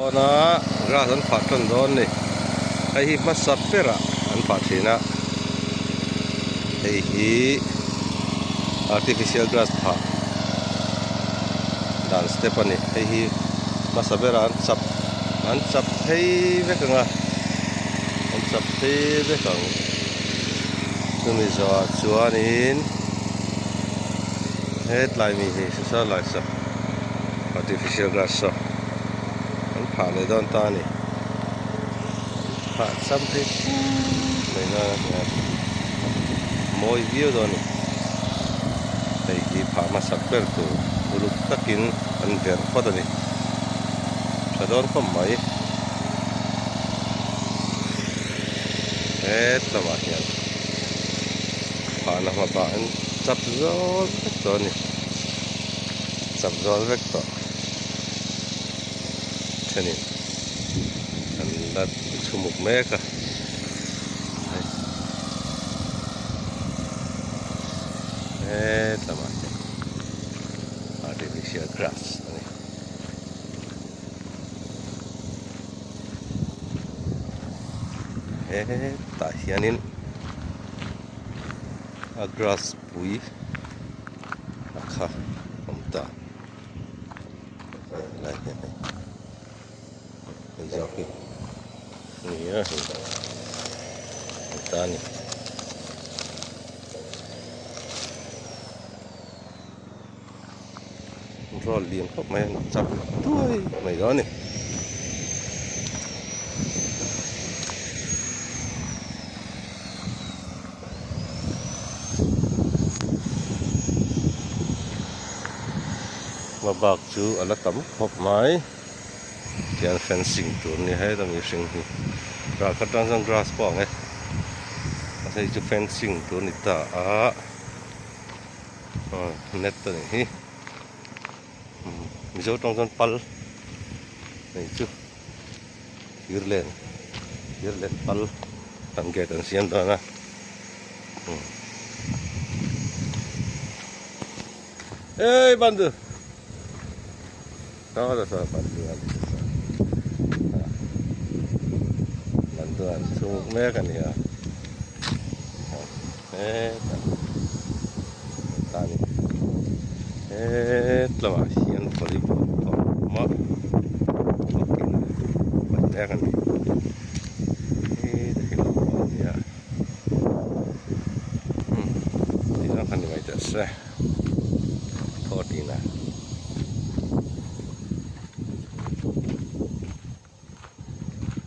Ona grass an phat ton don ni hei hi masap pera an phat thina hei hi artificial grass pha dan step ani hei hi masap pera an chap hei vekanga an chap hei vekang chumi zaw chuanin hetlai mi hi sa lai sa artificial grass so phá lấy đòn ta này phá xăm thế này là môi view rồi này đây cái phá mà sắp bể tu lúc tắc kín ăn vẹn phát rồi này sa đòn không mấy hết là mà hiện phá là mà bạn sắp rồi này sắp rồi vector ini anda sumuk mereka tamatnya artificial grass tahianin grass pui akha omta Joki ini ya kita nih roll liền khóc mày chặt đuôi mày đó này mà bạc chú ở là tấm hộp máy kian fencing tu ni hai tam yusing hi ra katang sang grass po nge asai chu fencing tu ni ta a net ta ni hi mi zo tong ton pal nei chu irlen pal tan ge tan sian ta na ei bandu đó là sao bandu bantuan sumuk merah kan ya tani lama sian volleyball ma oke banyak kan